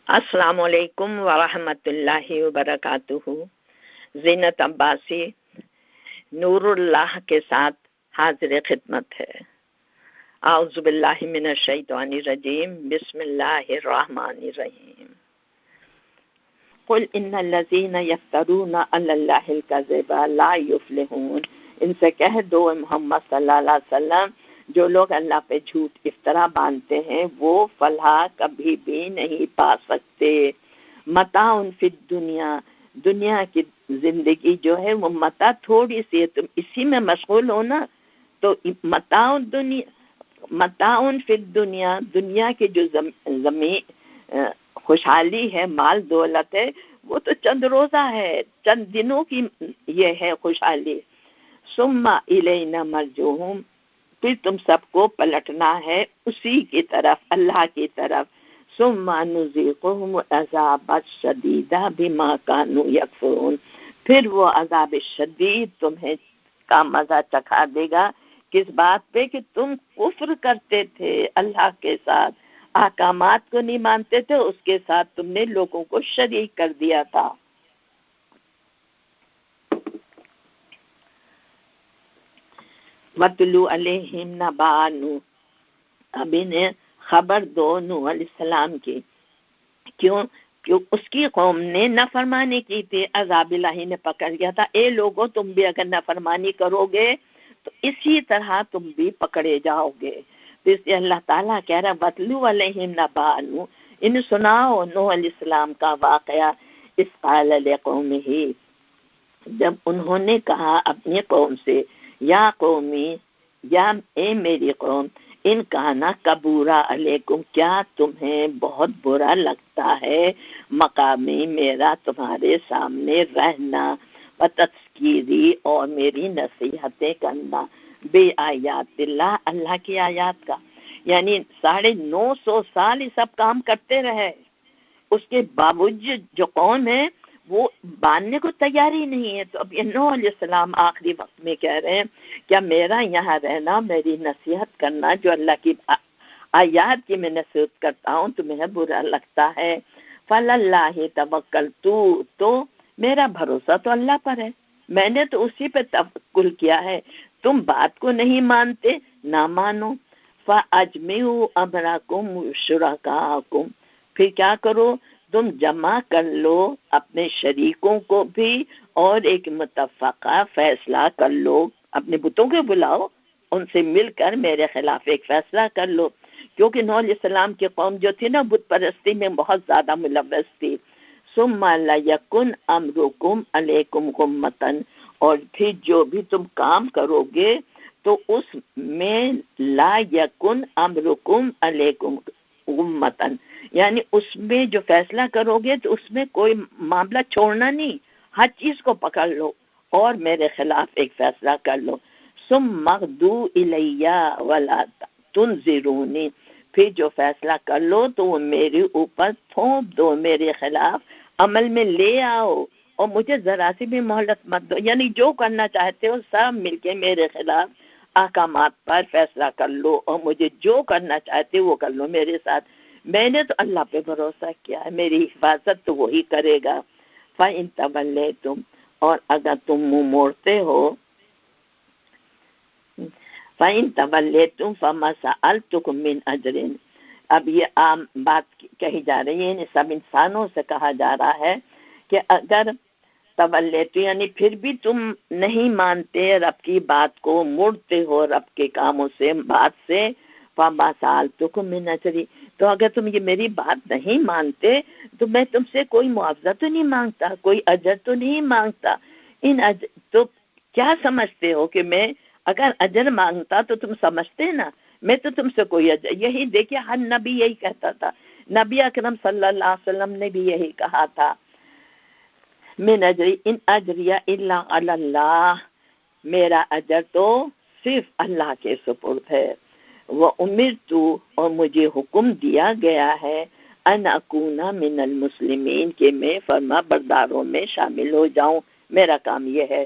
السلام علیکم ورحمۃ اللہ وبرکاتہ۔ زینت عباسی نور اللہ کے ساتھ حاضر خدمت ہے۔ اعوذ باللہ من الشیطان الرجیم، بسم اللہ الرحمن الرحیم۔ قل ان الذین یفترون علی اللہ الکذب لا یفلحون، ان سے کہہ دو محمد صلی اللہ علیہ وسلم، جو لوگ اللہ پہ جھوٹ افطرا باندھتے ہیں وہ فلاح کبھی بھی نہیں پا سکتے۔ متاع فی الدنیا، دنیا کی زندگی جو ہے وہ متاع تھوڑی سی ہے، تم اسی میں مشغول ہو نا، تو متاع فی الدنیا، دنیا کی جو خوشحالی ہے، مال دولت ہے، وہ تو چند روزہ ہے، چند دنوں کی یہ ہے خوشحالی۔ ثم الینا مرجعہم، پھر تم سب کو پلٹنا ہے اسی کی طرف، اللہ کی طرف۔ ثم نذیقہم العذاب الشدید بما كانوا یکفرون، پھر وہ عذاب شدید تمہیں کا مزہ چکھا دے گا، کس بات پہ کہ تم کفر کرتے تھے اللہ کے ساتھ، احکامات کو نہیں مانتے تھے، اس کے ساتھ تم نے لوگوں کو شریک کر دیا تھا۔ وَاتْلُ عَلَيْهِمْ نَبَأَ نُوحٍ، اب انہیں خبر دو نوح علیہ السلام کی، کیوں اس کی قوم نے نافرمانی کی تھی، عذاب الہی نے پکڑ لیا تھا۔ اے لوگوں، تم بھی اگر نافرمانی کرو گے تو اسی طرح تم بھی پکڑے جاؤ گے۔ اس لیے اللہ تعالیٰ کہہ رہا وَاتْلُ عَلَيْهِمْ نَبَأَ نُوحٍ، انہیں سناؤ نوح علیہ السلام کا واقعہ، اذ قال لقومہ، جب انہوں نے کہا اپنی قوم سے، یا قومی، یا اے میری قوم، ان کانا کبورا علیکم، کیا تمہیں بہت برا لگتا ہے مقامی میرا تمہارے سامنے رہنا، و تذکیری، اور میری نصیحتیں کرنا، بے آیات اللہ، اللہ کی آیات کا، یعنی 950 سال یہ سب کام کرتے رہے، اس کے باوجود جو قوم ہے وہ ماننے کو تیاری نہیں ہے۔ تو اب یہ نوح علیہ السلام آخری وقت میں کہہ رہے ہیں کیا میرا یہاں رہنا، میری نصیحت کرنا، جو اللہ کی آیات کی میں نصیحت کرتا ہوں، تمہیں برا لگتا ہے۔ فَلَلَّهِ تَوَكَّلْتُ، تو میرا بھروسہ تو اللہ پر ہے، میں نے تو اسی پہ توکل کیا ہے، تم بات کو نہیں مانتے، نہ مانو۔ فَأَجْمِعُوا أَمْرَكُمْ وَشُرَكَاءَكُمْ، پھر کیا کرو، تم جمع کر لو اپنے شریکوں کو بھی، اور ایک متفقہ فیصلہ کر لو، اپنے بتوں کے بلاؤ، ان سے مل کر میرے خلاف ایک فیصلہ کر لو، کیونکہ نوح علیہ السلام کی قوم جو تھی نا بت پرستی میں بہت زیادہ ملوث تھی۔ ثم لا یکن امرکم علیکم غمۃ، اور پھر جو بھی تم کام کرو گے تو اس میں لا یکن امرکم علیکم غمۃ، یعنی اس میں جو فیصلہ کرو گے تو اس میں کوئی معاملہ چھوڑنا نہیں، ہر چیز کو پکڑ لو اور میرے خلاف ایک فیصلہ کر لو۔ ثم اغدوا الی ولا تنظرونی، پھر جو فیصلہ کر لو تو وہ میرے اوپر تھوپ دو، میرے خلاف عمل میں لے آؤ، اور مجھے ذرا سی بھی مہلت مت دو، یعنی جو کرنا چاہتے ہو سب مل کے میرے خلاف احکامات پر فیصلہ کر لو، اور مجھے جو کرنا چاہتے ہو وہ کر لو میرے ساتھ، میں نے تو اللہ پہ بھروسہ کیا ہے، میری حفاظت تو وہی کرے گا۔ فَإِن تَوَلَّيْتُمْ، اور اگر تم منہ موڑتے ہو، فَإِن تَوَلَّيْتُمْ فَمَا سَأَلْتُكُم مِّنْ أَجْرٍ، اب یہ عام بات کہی جا رہی ہے، سب انسانوں سے کہا جا رہا ہے کہ اگر تولیتو، یعنی پھر بھی تم نہیں مانتے رب کی بات کو، مڑتے ہو رب کے کاموں سے، بات سے، فَمَا سَأَلْتُكُم مِّنْ أَجْرٍ، تو اگر تم یہ میری بات نہیں مانتے تو میں تم سے کوئی معاوضہ تو نہیں مانگتا، کوئی اجر تو نہیں مانگتا۔ تو کیا سمجھتے ہو کہ میں اگر اجر مانگتا تو تم سمجھتے نا، میں تو تم سے کوئی اجر، یہی دیکھیے ہر نبی یہی کہتا تھا، نبی اکرم صلی اللہ علیہ وسلم نے بھی یہی کہا تھا، من اجری ان اجری الا علی اللہ، میرا اجر تو صرف اللہ کے سپرد ہے۔ وہ امرتو، اور مجھے حکم دیا گیا ہے، ان اکون من المسلمین، کہ میں فرما برداروں میں شامل ہو جاؤں، میرا کام یہ ہے۔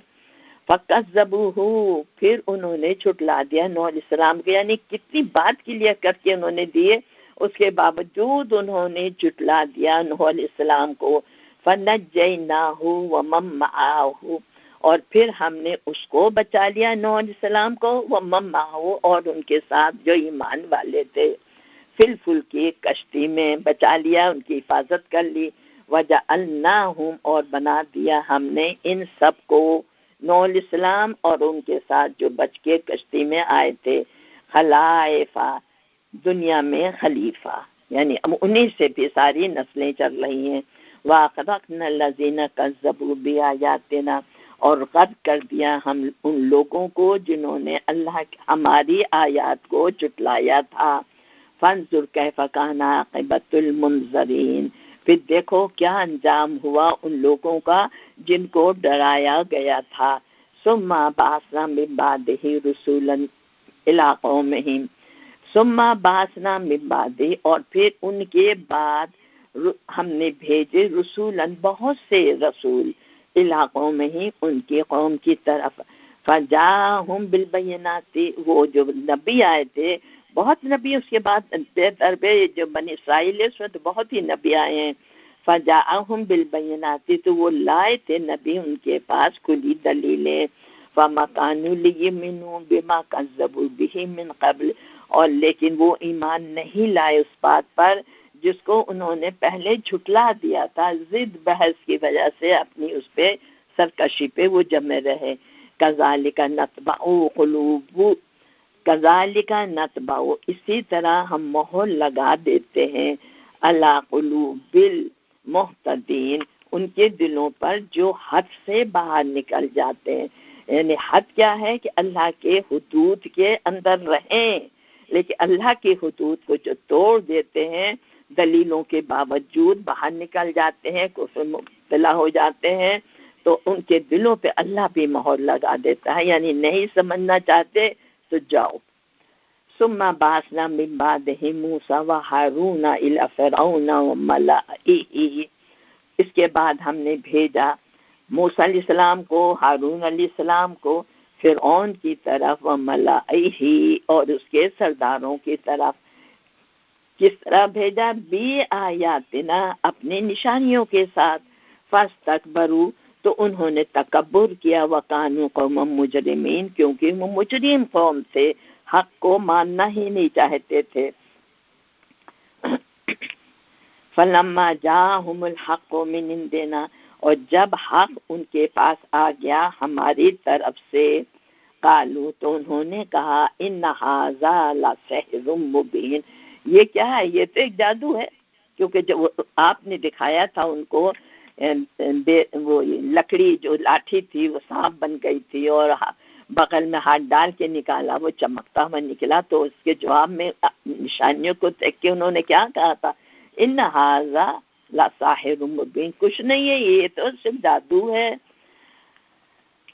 فَكَذَّبُوهُ، پھر انہوں نے چھٹلا دیا نوح علیہ السلام کے، یعنی کتنی بات کلیئر کر کے انہوں نے دیے، اس کے باوجود انہوں نے جھٹلا دیا نوح علیہ السلام کو. فَنَجَّيْنَاهُ وَمَن مَّعَهُ، اور پھر ہم نے اس کو بچا لیا نوح علیہ السلام کو، وَمَن مَّعَهُ، اور ان کے ساتھ جو ایمان والے تھے، فی الفلک کی کشتی میں بچا لیا، ان کی حفاظت کر لی. وَجَعَلْنَاهُمْ، اور بنا دیا ہم نے ان سب کو، نوح علیہ السلام اور ان کے ساتھ جو بچ کے کشتی میں آئے تھے، خلائفہ، دنیا میں خلیفہ، یعنی اب انہیں سے بھی ساری نسلیں چل رہی ہیں. وَأَغْرَقْنَا الَّذِينَ كَذَّبُوا بِآيَاتِنَا، اور غرق کر دیا ہم ان لوگوں کو جنہوں نے ہماری آیات کو جھٹلایا تھا. فَانظُرْ كَيْفَ كَانَ عَاقِبَةُ الْمُنذَرِينَ، پھر دیکھو کیا انجام ہوا ان لوگوں کا جن کو ڈرایا گیا تھا. ثُمَّ بَعَثْنَا مِن بَعْدِهِ رُسُولًا إِلَىٰ قَوْمِهِمْ، ثُمَّ بَعَثْنَا مِن بَعْدِهِ، اور پھر ان کے بعد ہم نے بھیجے رسولاً بہت سے رسول، إِلَىٰ قَوْمِهِمْ ان کی قوم کی طرف. فَجَاءَهُم بِالْبَيِّنَاتِ، وہ جو نبی آئے تھے، بہت نبی اس کے بعد بے تربے جو بنی اسرائیل ہے اس میں تو بہت ہی نبی آئے ہیں. فَجَاءَهُم بِالْبَيِّنَاتِ، تو وہ لائے تھے نبی ان کے پاس کھلی دلیلیں. فَمَا كَانُوا لِيُؤْمِنُوا بِمَا كَذَّبُوا بِهِ مِن قَبْلُ، اور لیکن وہ ایمان نہیں لائے اس بات پر جس کو انہوں نے پہلے جھٹلا دیا تھا، ضد بحث کی وجہ سے اپنی اس پہ سرکشی پہ وہ جمے رہے. كَذَلِكَ نَطْبَعُ قُلُوبَ، كَذَلِكَ نَطْبَعُ، اسی طرح ہم مہر لگا دیتے ہیں، عَلَىٰ قُلُوبِ الْمُعْتَدِينَ، ان کے دلوں پر جو حد سے باہر نکل جاتے ہیں. یعنی حد کیا ہے کہ اللہ کے حدود کے اندر رہیں، لیکن اللہ کی حدود کو جو توڑ دیتے ہیں، دلیلوں کے باوجود باہر نکل جاتے ہیں، کفر میں مبتلا ہو جاتے ہیں، تو ان کے دلوں پہ اللہ بھی مہر لگا دیتا ہے، یعنی نہیں سمجھنا چاہتے تو جاؤ. ثم بعثنا من بعدهم موسى وهارون الى فرعون وملئه، اس کے بعد ہم نے بھیجا موسیٰ علیہ السلام کو، ہارون علیہ السلام کو فرعون کی طرف، وملئه، اور اس کے سرداروں کی طرف. کس طرح بھیجا؟ بی آیاتنا، اپنی نشانیوں کے ساتھ. فاستکبروا، تو انہوں نے تکبر کیا، وکانوا قوما مجرمین، کیونکہ وہ مجرم قوم تھے، حق کو ماننا ہی نہیں چاہتے تھے. فلما جاءهم الحق من عندنا، اور جب حق ان کے پاس آ گیا ہماری طرف سے، قالوا، تو انہوں نے کہا، ان ھذا لسحر مبین، یہ کیا ہے؟ یہ تو ایک جادو ہے. کیونکہ جب آپ نے دکھایا تھا ان کو وہ لکڑی جو لاٹھی تھی وہ سانپ بن گئی تھی، اور بغل میں ہاتھ ڈال کے نکالا وہ چمکتا ہوا نکلا، تو اس کے جواب میں نشانیوں کو دیکھ کے انہوں نے کیا کہا تھا؟ ان ھذا لساحر مبین، کچھ نہیں ہے، یہ تو صرف جادو ہے.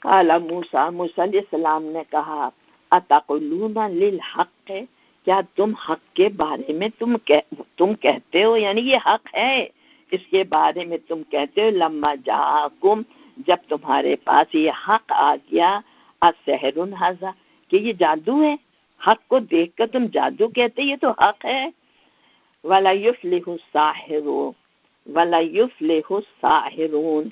قال موسیٰ، موسیٰ علیہ السلام نے کہا، اتقولون للحق، کیا تم حق کے بارے میں تم کہتے ہو، یعنی یہ حق ہے اس کے بارے میں تم کہتے ہو، لما جاءکم، جب تمہارے پاس یہ حق آ گیا، السحر ھذا، کہ یہ جادو ہے، حق کو دیکھ کر تم جادو کہتے، یہ تو حق ہے. وَلَا يُفْلِحُ السَّاحِرُونَ وَلَا يُفْلِحُ السَّاحِرُونَ،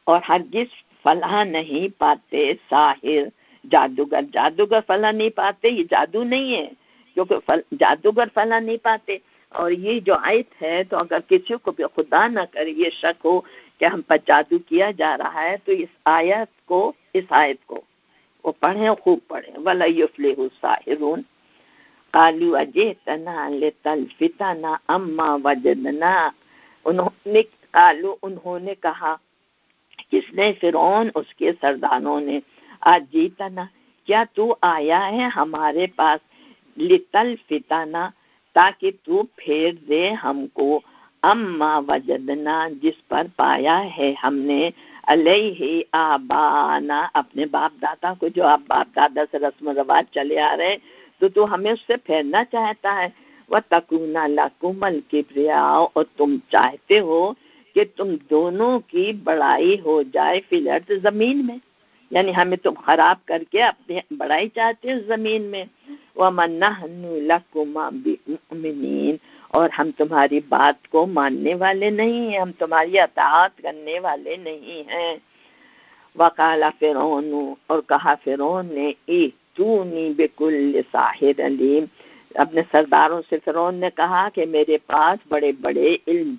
اور ہرگز فلاح نہیں پاتے ساحر، جادوگر فلاح نہیں پاتے، یہ جادو نہیں ہے، کیونکہ جادوگر فلاح نہیں پاتے. اور یہ جو آیت ہے، تو اگر کسی کو بھی خدا نہ کرے یہ شک ہو کہ ہم پر جادو کیا جا رہا ہے، تو اس آیت کو وہ پڑھیں، خوب پڑھیں. وَلَا يُفْلِحُ السَّاحِرُونَ قَالُوا أَجِئْتَنَا لِتَلْفِتَنَا عَمَّا وَجَدْنَا، انہوں نے کہا، کس نے؟ فرعون، اس کے سرداروں نے. اجیتنا، کیا تو آیا ہے ہمارے پاس، لتلفتنا، تاکہ تو پھیر دے ہم کو، اما وجدنا، جس پر پایا ہے ہم نے، علیہ آبانا، اپنے باپ دادا کو، جو آپ باپ دادا سے رسم و رواج چلے آ رہے، تو ہمیں اس سے پھیرنا چاہتا ہے. وَتَكُونَ لَكُمَ الْكِبْرِيَاءُ، اور تم چاہتے ہو کہ تم دونوں کی بڑائی ہو جائے، فی الارض، زمین میں. یعنی ہمیں تم خراب کر کے اپنی بڑائی چاہتے ہو زمین میں. وَمَا نَحْنُ لَكُمَا بِمُؤْمِنِينَ، اور ہم تمہاری بات کو ماننے والے نہیں ہیں، ہم تمہاری اطاعت کرنے والے نہیں ہیں. وقال فرعون، اور کہا فرعون نے، ایتونی بکل ساحر علیم، اپنے سرداروں سے فرعون نے کہا کہ میرے پاس بڑے بڑے علم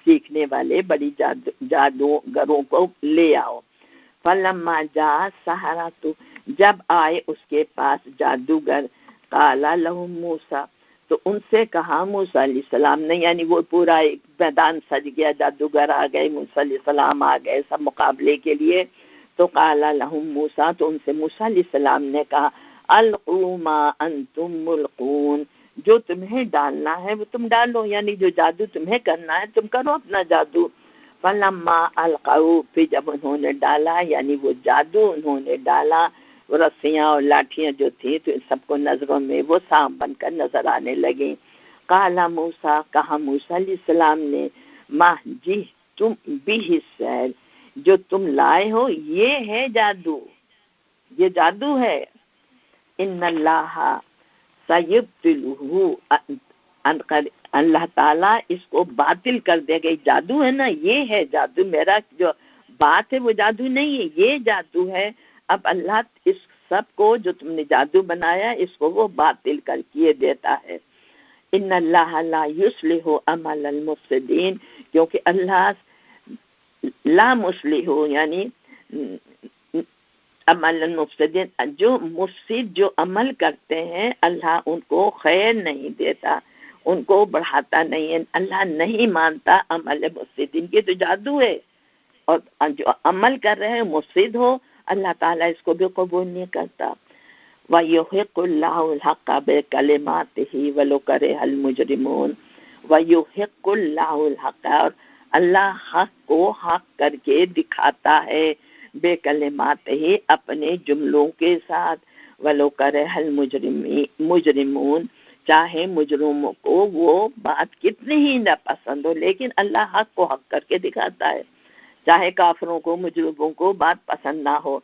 سیکھنے والے بڑی جادوگروں کو لے آؤ. فلما جاء السحرۃ، جب آئے اس کے پاس جادوگر، قال لهم موسیٰ، تو ان سے کہا موسیٰ علیہ السلام نے، یعنی وہ پورا ایک میدان سج گیا، جادوگر آ گئے، موسیٰ علیہ السلام آ گئے سب مقابلے کے لیے. تو قال لهم موسیٰ، تو ان سے موسیٰ علیہ السلام نے کہا، القوا ما انتم ملقون، جو تمہیں ڈالنا ہے وہ تم ڈالو، یعنی جو جادو تمہیں کرنا ہے تم کرو اپنا جادو. فلما القوا، پھر جب انہوں نے ڈالا، یعنی وہ جادو انہوں نے ڈالا، وہ رسیاں اور لاٹھیاں جو تھیں تو ان سب کو نظروں میں وہ سانپ بن کر نظر آنے لگیں. قال موسیٰ، کہا موسیٰ علیہ السلام نے، ما جئتم بہ السحر، جو تم لائے ہو یہ ہے جادو، یہ جادو ہے. ان اللہ سیبطلہ، اللہ تعالیٰ اس کو باطل کر دے گا. جادو ہے نا، یہ ہے جادو، میرا جو بات ہے وہ جادو نہیں ہے، یہ جادو ہے. اب اللہ اس سب کو جو تم نے جادو بنایا اس کو وہ باطل کر کیے دیتا ہے. ان اللہ لا یصلح عمل المفسدین، کیونکہ اللہ لا مصلح، یعنی عمل المفسدین، جو مفسد جو عمل کرتے ہیں اللہ ان کو خیر نہیں دیتا، ان کو بڑھاتا نہیں ہے. اللہ نہیں مانتا عمل مفسدین کی، تو جادو ہے اور جو عمل کر رہے ہیں مفسد ہو، اللہ تعالیٰ اس کو بھی قبول نہیں کرتا. وَيُحِقُّ اللَّهُ الْحَقَّ بِكَلِمَاتِهِ وَلَوْ كَرِهَ الْمُجْرِمُونَ. وَيُحِقُّ اللَّهُ الْحَقَّ، اور اللہ حق کو حق کر کے دکھاتا ہے، بِكَلِمَاتِهِ اپنے جملوں کے ساتھ، وَلَوْ كَرِهَ الْمُجْرِمُونَ چاہے مجرموں کو وہ بات کتنی ہی نہ پسند ہو، لیکن اللہ حق کو حق کر کے دکھاتا ہے، چاہے کافروں کو مجرموں کو بات پسند نہ ہو.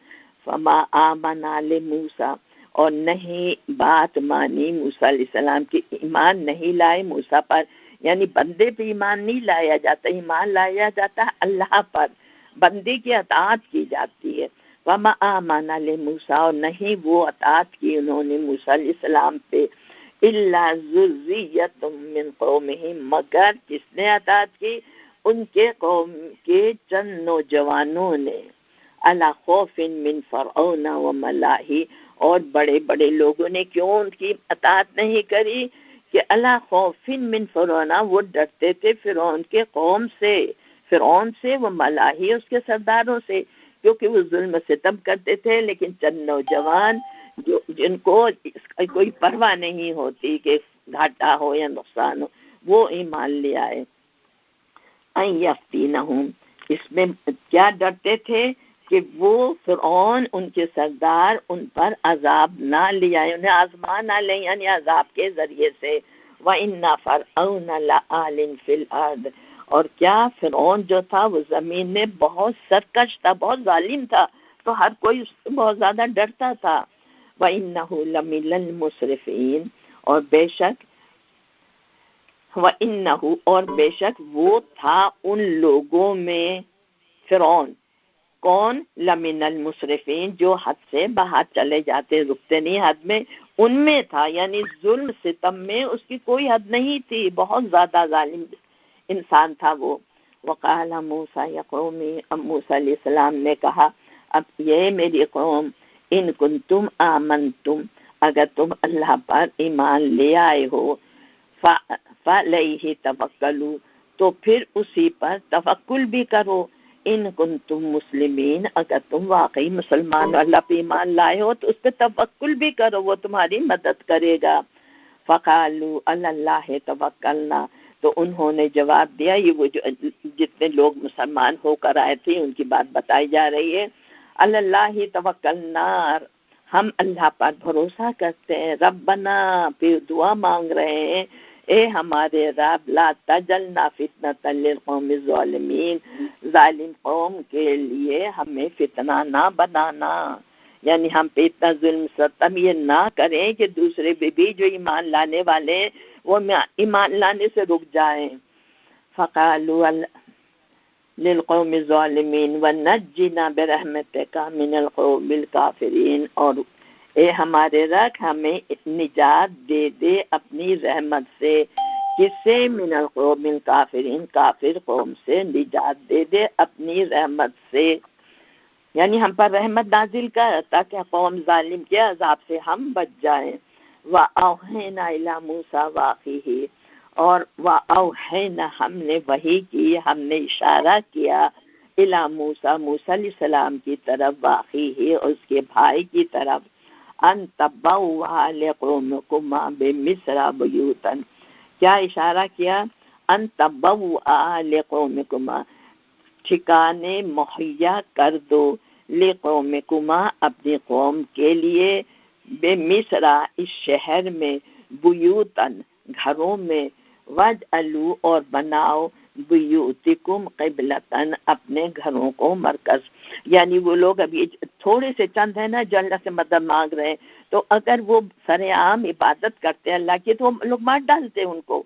فما آمن لموسیٰ، اور نہیں بات مانی موسیٰ علیہ السلام کی، ایمان نہیں لائے موسیٰ پر، یعنی بندے پہ ایمان نہیں لایا جاتا، ایمان لایا جاتا ہے اللہ پر، بندے کی اطاعت کی جاتی ہے. وما آمن لموسیٰ، اور نہیں وہ اطاعت کی انہوں نے موسیٰ علیہ السلام پہ، الا ذریۃ من قومہ، مگر کس نے اطاعت کی، ان کے قوم کے چند نوجوانوں نے، علی خوف من فرعون و ملئہ، اور بڑے بڑے لوگوں نے کیوں ان کی اطاعت نہیں کری، کہ علی خوف من فرعون، وہ ڈرتے تھے فرعون کے قوم سے، فرعون سے، وہ ملئہ اس کے سرداروں سے، کیونکہ وہ ظلم و ستم کرتے تھے. لیکن چند نوجوان جو جن کو کوئی پرواہ نہیں ہوتی کہ گھاٹا ہو یا نقصان ہو، وہ ایمان لے آئے. یفتینہم، اس میں کیا ڈرتے تھے کہ وہ فرعون ان کے سردار ان پر عذاب نہ لے آئے، انہیں آزما نہ لیں، یعنی عذاب کے ذریعے سے. وَإِنَّ فَرْعَوْنَ لَعَالٍ فِي الْأَرْضِ، اور کیا فرعون جو تھا وہ زمین میں بہت سرکش تھا، بہت ظالم تھا، تو ہر کوئی اس سے بہت زیادہ ڈرتا تھا. وَإِنَّهُ لَمِنَ الْمُسْرِفِينَ، اور بے شک وَإِنَّهُ، اور بے شک وہ تھا ان لوگوں میں، فرعون کون، لَمِنَ الْمُسْرِفِينَ جو حد سے باہر چلے جاتے، رکتے نہیں حد میں، ان میں تھا، یعنی ظلم ستم میں اس کی کوئی حد نہیں تھی، بہت زیادہ ظالم انسان تھا وہ. وقال موسیٰ یا قومی، اب موسیٰ علیہ السلام نے کہا، اب یہ میری قوم، ان کنتم آمنتم، اگر تم اللہ پر ایمان لے آئے ہو، فَعَلَيْهِ تَوَكَّلُوا، تو پھر اسی پر توکل بھی کرو. ان کنتم مسلمین، اگر تم واقعی مسلمان اللہ پہ ایمان لائے ہو تو اس پہ توکل بھی کرو، وہ تمہاری مدد کرے گا. فَقَالُوا عَلَى اللَّهِ تَوَكَّلْنَا، تو انہوں نے جواب دیا، یہ وہ جتنے لوگ مسلمان ہو کر آئے تھے ان کی بات بتائی جا رہی ہے. عَلَى اللَّهِ تَوَكَّلْنَا، ہم اللہ پر بھروسہ کرتے ہیں. ربنا، پھر دعا مانگ رہے ہیں، اے ہمارے رب لا تجلنا فتنة للقوم الظالمین، ظالم قوم کے لیے ہمیں فتنہ نہ بنانا، یعنی ہم پہ اتنا ظلم ستم یہ نہ کریں کہ دوسرے بھی جو ایمان لانے والے ہیں وہ ایمان لانے سے رک جائیں۔ فقالوا للقوم الظالمین ونجنا برحمتک من القوم الکافرین، اور اے ہمارے رب ہمیں نجات دے دے اپنی رحمت سے، کس سے؟ من القوم الکافرین، کافر قوم سے نجات دے دے اپنی رحمت سے، یعنی ہم پر رحمت نازل کر تاکہ قوم ظالم کے عذاب سے ہم بچ جائیں۔ وَأَوْحَيْنَا إِلَى مُوسَىٰ وَأَخِيهِ، اور وَأَوْحَيْنَا ہم نے وحی کی، ہم نے اشارہ کیا، إِلَى مُوسَىٰ موسیٰ علیہ السلام کی طرف، وَأَخِيهِ اس کے بھائی کی طرف، أَن تَبَوَّأَ لِقَوْمِكُمَا بِمِصْرَ بُيُوتًا، کیا اشارہ کیا؟ أَن تَبَوَّأَ لِقَوْمِكُمَا، ٹھکانے مہیا کر دو، لِقَوْمِكُمَا اپنی قوم کے لیے، بِمِصْرَ اس شہر میں، بیوتاً گھروں میں، وَاجْعَلُوا اور بناؤ، بیوتکم قبلتاً اپنے گھروں کو مرکز، یعنی وہ لوگ ابھی تھوڑے سے چند ہیں نا جو اللہ سے مدد مانگ رہے ہیں، تو اگر وہ سر عام عبادت کرتے اللہ کی تو لوگ مار ڈالتے ان کو،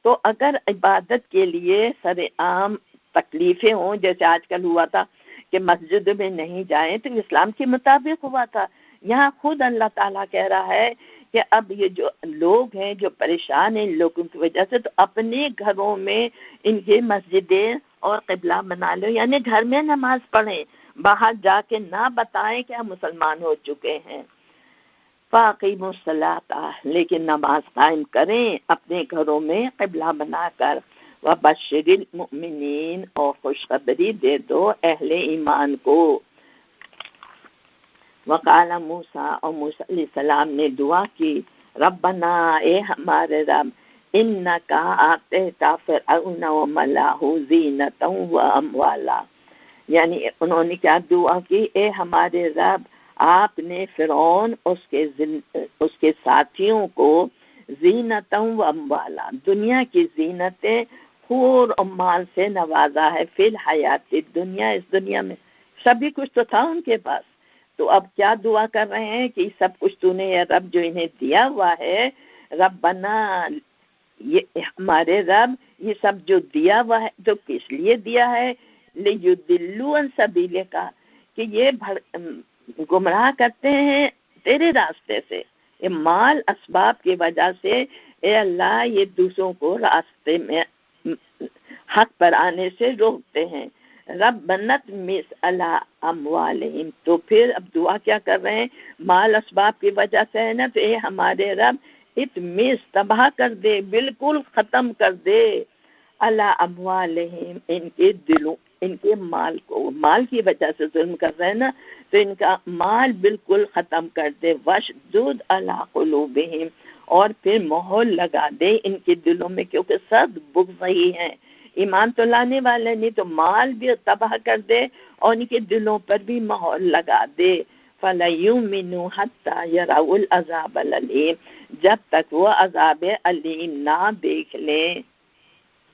تو اگر عبادت کے لیے سر عام تکلیفیں ہوں، جیسے آج کل ہوا تھا کہ مسجد میں نہیں جائیں تو اسلام کے مطابق ہوا تھا، یہاں خود اللہ تعالیٰ کہہ رہا ہے کہ اب یہ جو لوگ ہیں جو پریشان ہیں ان لوگوں کی وجہ سے، تو اپنے گھروں میں ان کے مسجدیں اور قبلہ بنا لو، یعنی گھر میں نماز پڑھیں، باہر جا کے نہ بتائیں کہ ہم مسلمان ہو چکے ہیں۔ فَأَقِیمُوا الصَّلَاةَ لیکن نماز قائم کریں اپنے گھروں میں قبلہ بنا کر، وَبَشِّرِ الْمُؤْمِنِينَ اور خوشخبری دے دو اہل ایمان کو۔ وقال موسیٰ اور موسیٰ علیہ السلام نے دعا کی، ربنا اے ہمارے رب، انکا آتیت فرعون وملأہ زینۃ واموالا، یعنی انہوں نے کیا دعا کی؟ اے ہمارے رب، آپ نے فرعون اس کے ساتھیوں کو زینۃ واموالا، دنیا کی زینتیں، خور اور مال سے نوازا ہے، فی الحیات دنیا، اس دنیا میں سبھی کچھ تو تھا ان کے پاس، تو اب کیا دعا کر رہے ہیں کہ سب کچھ تو نے یا رب جو انہیں دیا ہوا ہے، ربنا یہ ہمارے رب یہ سب جو دیا ہوا ہے تو کس لیے دیا ہے؟ لیضلوا عن سبیلک، کہ یہ گمراہ کرتے ہیں تیرے راستے سے، یہ مال اسباب کی وجہ سے اے اللہ یہ دوسروں کو راستے میں حق پر آنے سے روکتے ہیں۔ ربنت مس علی اموالہم، تو پھر اب دعا کیا کر رہے ہیں؟ مال اسباب کی وجہ سے ہے نا، تو اے ہمارے رب اتمس تباہ کر دے، بالکل ختم کر دے، علی اموالہم ان کے دلوں، ان کے مال کو، مال کی وجہ سے ظلم کر رہے ہیں نا، تو ان کا مال بالکل ختم کر دے، وشدد علی قلوبہم، اور پھر مہر لگا دے ان کے دلوں میں، کیونکہ سب بغض ہی ہیں، ایمان تو لانے والے نہیں، تو مال بھی تباہ کر دے اور ان کے دلوں پر بھی مہر لگا دے۔ فَلَيُؤْمِنُوا حَتَّى يَرَوْا الْعَذَابَ الْأَلِيمَ، جب تک وہ عذاب علیم نہ دیکھ لیں،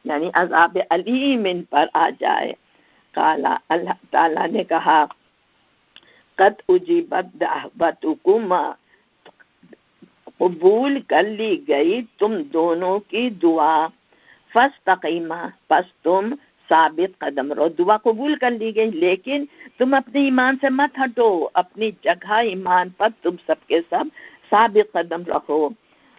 یعنی عذاب علیم ان پر آ جائے۔ قال اللہ تعالیٰ نے کہا، قد اجیبت دعوتکما، قبول کر لی گئی تم دونوں کی دعا، فاستقیما، پس تم ثابت قدم رہو، دعا قبول کر لی گئی لیکن تم اپنے ایمان سے مت ہٹو، اپنی جگہ ایمان پر تم سب کے سب ثابت قدم رہو۔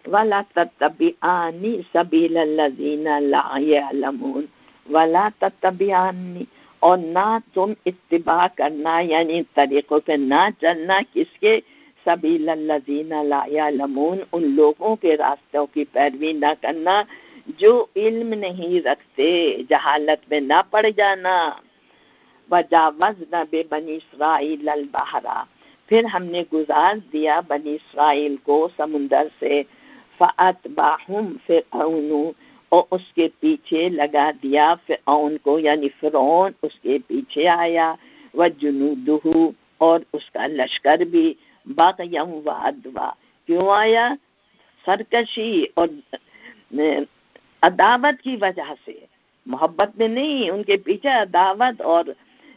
وَلَا تَتَّبِعَانِ سَبِيلَ الَّذِينَ لَا يَعْلَمُونَ، وَلَا تَتَّبِعَانِ، اور نہ تم اتباع کرنا، یعنی طریقوں پہ نہ چلنا، کس کے؟ سبیل الذین لا یعلمون، ان لوگوں کے راستوں کی پیروی نہ کرنا جو علم نہیں رکھتے، جہالت میں نہ پڑ جانا۔ وجاوزنا ببنی اسرائیل البحر، پھر ہم نے گزار دیا بنی اسرائیل کو سمندر سے، فاتبعہم فرعون، اور اس کے پیچھے لگا دیا فرعون کو، یعنی فرعون اس کے پیچھے آیا، وجنودہ، اور اس کا لشکر بھی، بغیا وعدوا، کیوں آیا؟ سرکشی اور عداوت کی وجہ سے، محبت میں نہیں، ان کے پیچھے عداوت اور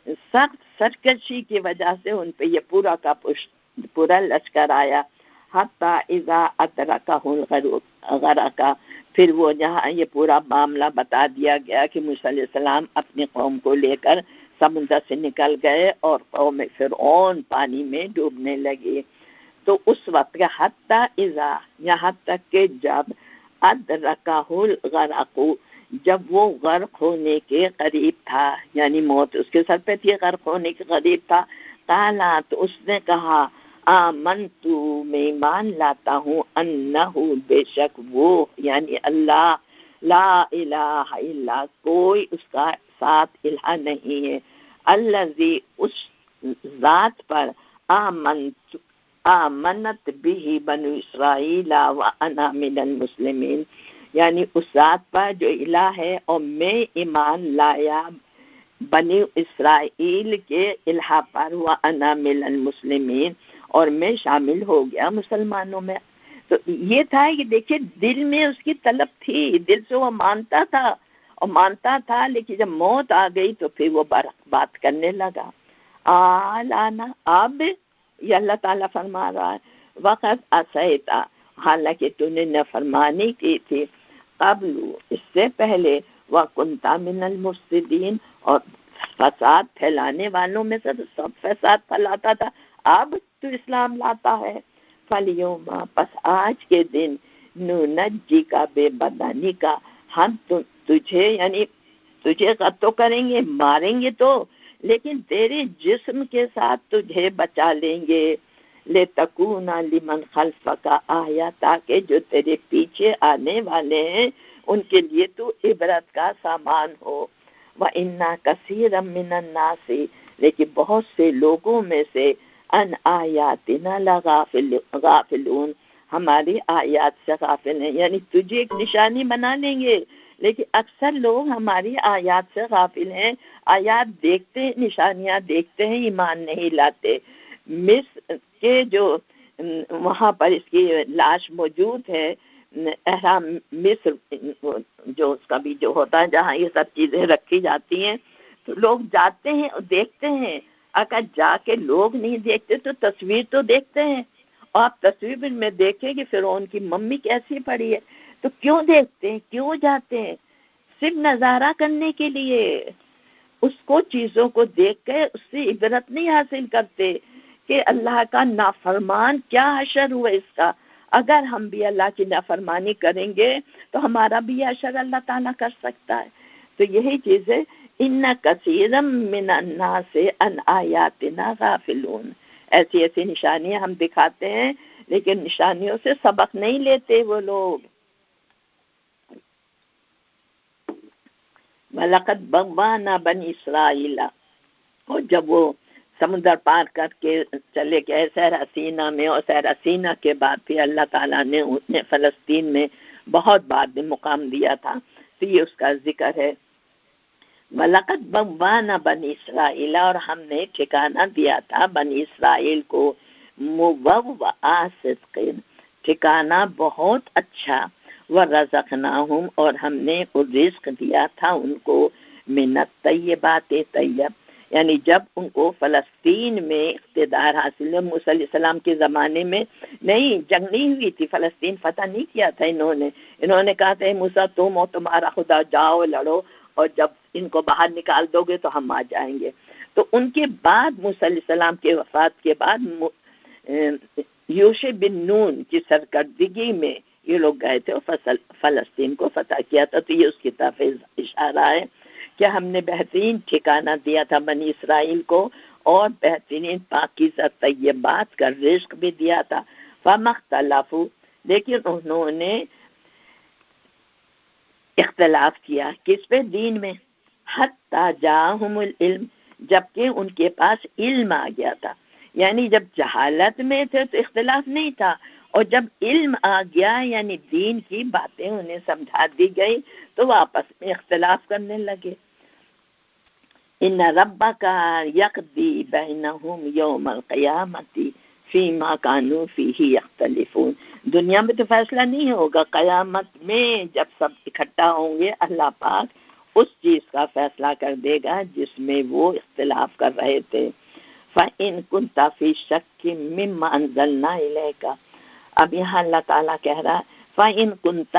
سخت سرکشی کی وجہ سے ان پہ یہ پورا کا پورا لشکر آیا. حتی اذا ادرکہ الغرق، پھر وہ جہاں یہ پورا معاملہ بتا دیا گیا کہ موسیٰ علیہ السلام اپنی قوم کو لے کر سمندر سے نکل گئے اور قوم فرعون پانی میں ڈوبنے لگی، تو اس وقت کا حتی اذا، یہاں تک کہ جب ادرکہ الغرق، جب وہ غرق ہونے کے قریب تھا، یعنی موت اس کے سر پہ تھی، غرق ہونے کے قریب تھا، قالا، تو اس نے کہا آمنتو، میں ایمان لاتا ہوں، انہو، بے شک وہ، یعنی اللہ، لا الہ الا، کوئی اس کا ساتھ الہ نہیں ہے، الذی، اس ذات پر، آمنت بھی بنو اسرائیل وانا من المسلمین، یعنی اس ذات پر جو الہ ہے اور میں ایمان لایا بنی اسرائیل کے الہ پر، وانا من المسلمین، اور میں شامل ہو گیا مسلمانوں میں. تو یہ تھا کہ دیکھیے دل میں اس کی طلب تھی، دل سے وہ مانتا تھا لیکن جب موت آ گئی تو پھر وہ بات کرنے لگا. آلانا، اب یہ اللہ تعالیٰ فرما رہا ہے، وقت عصیتا، حالانکہ تو نے نافرمانی کی تھی، قبل، اس سے پہلے، وکنت من المفسدین، اور فساد پھیلانے والوں میں سے سب فساد پھیلاتا تھا، اب تو اسلام لاتا ہے. فالیوم، پس آج کے دن، ننجی کا، بے بدانی کا، ہم تجھے، یعنی تجھے قتل تو کریں گے، ماریں گے تو، لیکن تیرے جسم کے ساتھ تجھے بچا لیں گے، لِتَكُونَ لِمَنْ خَلْفَكَ آیَةً، تاکہ جو تیرے پیچھے آنے والے ہیں ان کے لیے تو عبرت کا سامان ہو. وَإِنَّا كَثِيرًا مِّنَ النَّاسِ، لیکن بہت سے لوگوں میں سے، ان آیاتنا لغافلون، ہماری آیات سے غافل ہیں، یعنی تجھے ایک نشانی بنا لیں گے لیکن اکثر لوگ ہماری آیات سے غافل ہیں، آیات دیکھتے ہیں، نشانیاں دیکھتے ہیں، ایمان نہیں لاتے. مصر کے جو وہاں پر اس کی لاش موجود ہے، احرام مصر جو اس کا بھی جو ہوتا ہے جہاں یہ سب چیزیں رکھی جاتی ہیں، تو لوگ جاتے ہیں اور دیکھتے ہیں. اگر جا کے لوگ نہیں دیکھتے تو تصویر تو دیکھتے ہیں، اور آپ تصویر میں دیکھیں کہ فرعون کی ممی کیسی پڑی ہے، تو کیوں دیکھتے ہیں، کیوں جاتے ہیں؟ صرف نظارہ کرنے کے لیے. اس کو چیزوں کو دیکھ کے اس سے عبرت نہیں حاصل کرتے کہ اللہ کا نافرمان کیا حشر ہوا اس کا. اگر ہم بھی اللہ کی نافرمانی کریں گے تو ہمارا بھی حشر اللہ تعالیٰ کر سکتا ہے. تو یہی چیز ہے، ان کثیرا من الناس عن آیاتنا غافلون، ایسی ایسی نشانیاں ہم دکھاتے ہیں لیکن نشانیوں سے سبق نہیں لیتے وہ لوگ. وَلَقَدْ بَوَّأْنَا بَنِي اسرائیل، اور جب وہ سمندر پار کر کے چلے گئے صحرا سینا میں، اور صحرا سینا کے بعد پھر اللہ تعالیٰ نے انہیں فلسطین میں بہت بعد میں مقام دیا تھا، تو یہ اس کا ذکر ہے. وَلَقَدْ بَوَّأْنَا بَنِي اسرائیل، اور ہم نے ٹھکانہ دیا تھا بنی اسرائیل کو، مُبَوَّأَ صِدْقٍ، ٹھکانہ بہت اچھا، وَرَزَقْنَاهُمْ، اور ہم نے رزق دیا تھا ان کو، مِنَ الطَّیِّبَاتِ، طیب، یعنی جب ان کو فلسطین میں اقتدار حاصل ہے، موسیٰ علیہ السلام کے زمانے میں نہیں، جنگ نہیں ہوئی تھی، فلسطین فتح نہیں کیا تھا انہوں نے کہا تھا موسیٰ تم اور تمہارا خدا جاؤ لڑو، اور جب ان کو باہر نکال دو گے تو ہم آ جائیں گے. تو ان کے بعد موسیٰ علیہ السلام کے وفات کے بعد یوشع بن نون کی سرکردگی میں یہ لوگ گئے تھے اور فلسطین کو فتح کیا تھا. تو یہ اس کی طرف اشارہ ہے کہ ہم نے بہترین ٹھکانہ دیا تھا بنی اسرائیل کو، اور بہترین پاکیزہ طیبات کا رزق بھی دیا تھا. فَمَا اخْتَلَفُوا، لیکن انہوں نے اختلاف کیا کس پہ؟ دین میں. حَتَّى جَاءَهُمُ الْعِلْمُ، جبکہ ان کے پاس علم آ گیا تھا. یعنی جب جہالت میں تھے تو اختلاف نہیں تھا، اور جب علم آ گیا یعنی دین کی باتیں انہیں سمجھا دی گئی تو واپس میں اختلاف کرنے لگے. ان ربک یقضی بینہم یوم القیامت فیما کانوا فیہ یختلفون. دنیا میں تو فیصلہ نہیں ہوگا، قیامت میں جب سب اکٹھا ہوں گے اللہ پاک اس چیز کا فیصلہ کر دے گا جس میں وہ اختلاف کر رہے تھے. فَإِن كُنتَ فِي شَكٍّ مِّمَّا أَنزَلْنَا إِلَيْكَ. اب یہاں اللہ تعالیٰ کہہ رہا ہے فَإِن كُنتَ